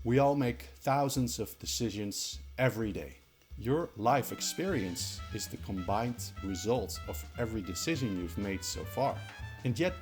We all make thousands of decisions every day. Your life experience is the combined result of every decision you've made so far. And yet,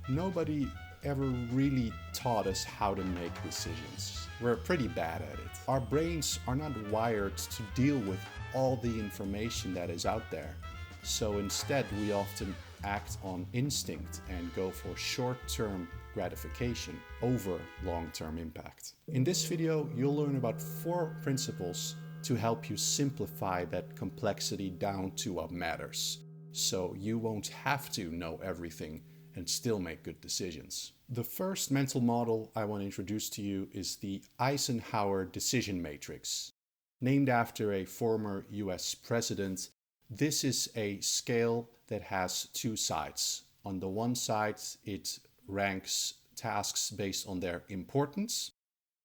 nobody ever really taught us how to make decisions. We're pretty bad at it. Our brains are not wired to deal with all the information that is out there. So instead, we often act on instinct and go for short-term gratification over long-term impact. In this video, you'll learn about 4 principles to help you simplify that complexity down to what matters, so you won't have to know everything and still make good decisions. The first mental model I want to introduce to you is the Eisenhower Decision Matrix. Named after a former US president, this is a scale that has 2 sides. On the one side, it ranks tasks based on their importance,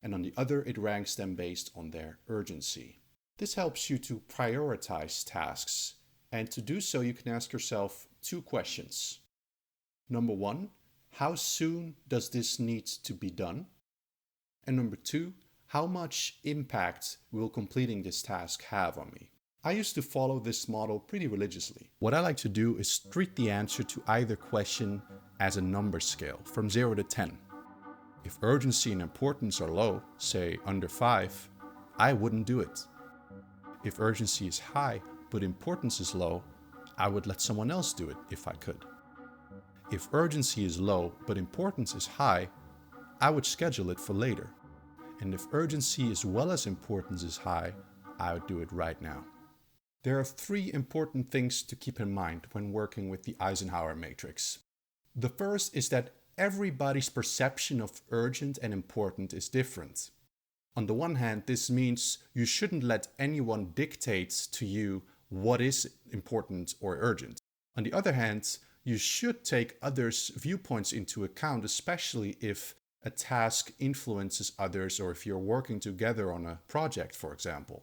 and on the other, it ranks them based on their urgency. This helps you to prioritize tasks, and to do so, you can ask yourself 2 questions. Number 1, how soon does this need to be done? And number 2, how much impact will completing this task have on me? I used to follow this model pretty religiously. What I like to do is treat the answer to either question as a number scale from 0 to 10. If urgency and importance are low, say under 5, I wouldn't do it. If urgency is high but importance is low, I would let someone else do it if I could. If urgency is low but importance is high, I would schedule it for later. And if urgency as well as importance is high, I would do it right now. There are 3 important things to keep in mind when working with the Eisenhower Matrix. The first is that everybody's perception of urgent and important is different. On the one hand, this means you shouldn't let anyone dictate to you what is important or urgent. On the other hand, you should take others' viewpoints into account, especially if a task influences others or if you're working together on a project, for example.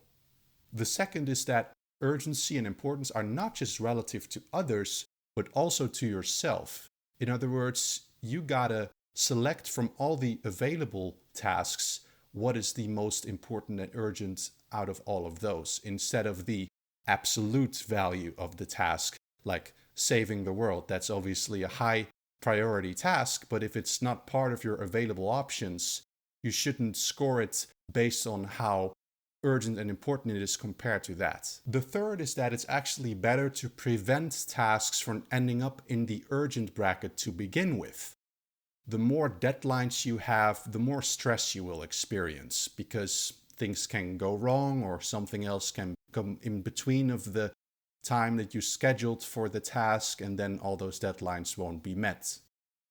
The second is that urgency and importance are not just relative to others, but also to yourself. In other words, you gotta select from all the available tasks what is the most important and urgent out of all of those, instead of the absolute value of the task, like saving the world. That's obviously a high priority task, but if it's not part of your available options, you shouldn't score it based on how urgent and important it is compared to that. The third is that it's actually better to prevent tasks from ending up in the urgent bracket to begin with. The more deadlines you have, the more stress you will experience, because things can go wrong or something else can come in between of the time that you scheduled for the task, and then all those deadlines won't be met.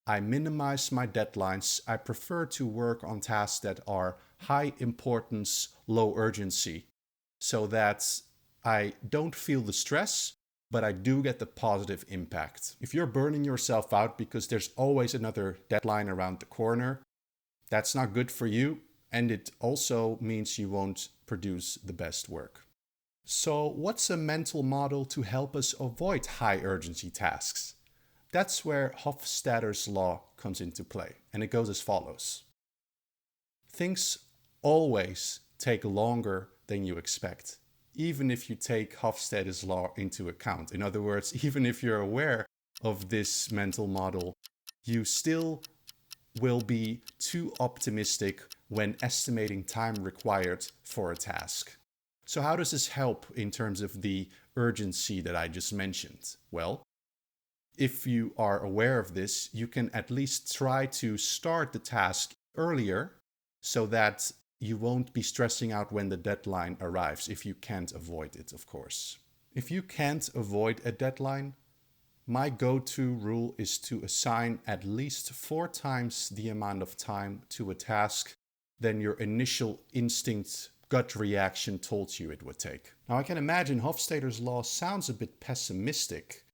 I minimize my deadlines. I prefer to work on tasks that are high importance, low urgency, so that I don't feel the stress, but I do get the positive impact. If you're burning yourself out because there's always another deadline around the corner, that's not good for you, and it also means you won't produce the best work. So what's a mental model to help us avoid high urgency tasks? That's where Hofstadter's law comes into play, and it goes as follows. Things always take longer than you expect, even if you take Hofstadter's law into account. In other words, even if you're aware of this mental model, you still will be too optimistic when estimating time required for a task. So how does this help in terms of the urgency that I just mentioned? Well, if you are aware of this, you can at least try to start the task earlier so that you won't be stressing out when the deadline arrives, if you can't avoid it, of course. If you can't avoid a deadline, my go-to rule is to assign at least 4 times the amount of time to a task than your initial instinct gut reaction told you it would take. Now, I can imagine Hofstadter's law sounds a bit pessimistic.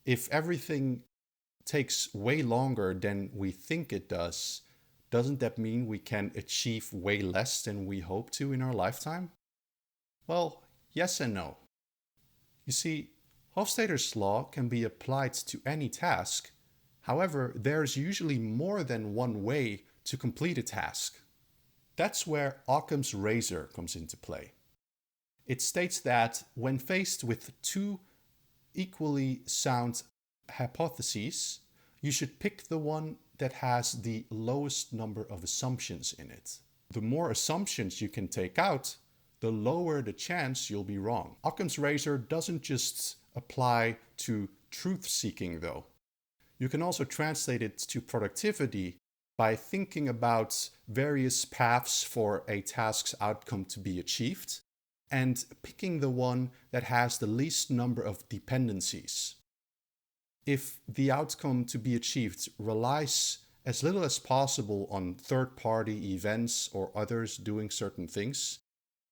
If everything takes way longer than we think it does, doesn't that mean we can achieve way less than we hope to in our lifetime? Well, yes and no. You see, Hofstadter's law can be applied to any task. However, there's usually more than one way to complete a task. That's where Occam's razor comes into play. It states that when faced with two equally sound hypotheses, you should pick the one that has the lowest number of assumptions in it. The more assumptions you can take out, the lower the chance you'll be wrong. Occam's razor doesn't just apply to truth-seeking though. You can also translate it to productivity by thinking about various paths for a task's outcome to be achieved and picking the one that has the least number of dependencies. If the outcome to be achieved relies as little as possible on third-party events or others doing certain things,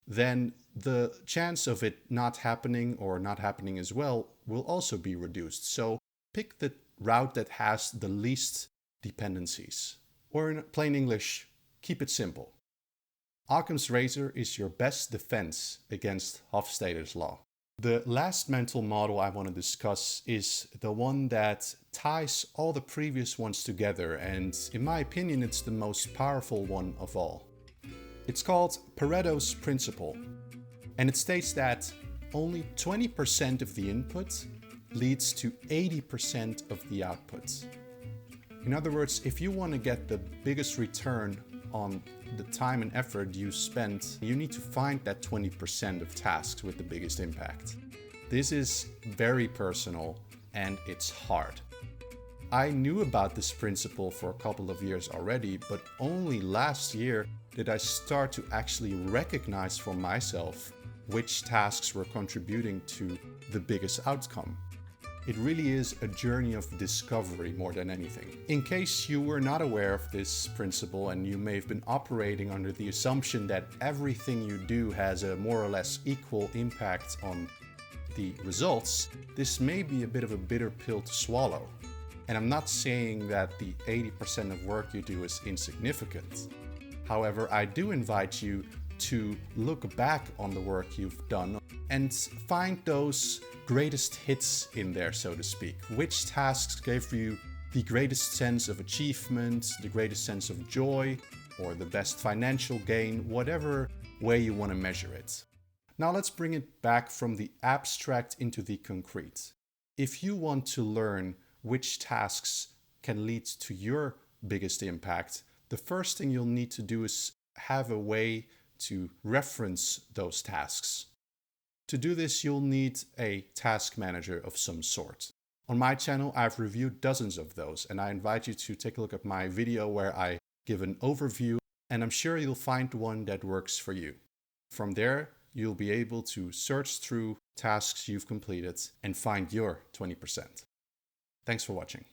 then the chance of it not happening or not happening as well will also be reduced. So pick the route that has the least dependencies. Or in plain English, keep it simple. Occam's razor is your best defense against Hofstadter's law. The last mental model I want to discuss is the one that ties all the previous ones together, and in my opinion it's the most powerful one of all. It's called Pareto's Principle, and it states that only 20% of the input leads to 80% of the output. In other words, if you want to get the biggest return on the time and effort you spend, you need to find that 20% of tasks with the biggest impact. This is very personal and it's hard. I knew about this principle for a couple of years already, but only last year did I start to actually recognize for myself which tasks were contributing to the biggest outcome. It really is a journey of discovery more than anything. In case you were not aware of this principle and you may have been operating under the assumption that everything you do has a more or less equal impact on the results, this may be a bit of a bitter pill to swallow. And I'm not saying that the 80% of work you do is insignificant. However, I do invite you to look back on the work you've done and find those greatest hits in there, so to speak. Which tasks gave you the greatest sense of achievement, the greatest sense of joy, or the best financial gain, whatever way you want to measure it. Now let's bring it back from the abstract into the concrete. If you want to learn which tasks can lead to your biggest impact, the first thing you'll need to do is have a way to reference those tasks. To do this, you'll need a task manager of some sort. On my channel, I've reviewed dozens of those, and I invite you to take a look at my video where I give an overview, and I'm sure you'll find one that works for you. From there, you'll be able to search through tasks you've completed and find your 20%. Thanks for watching.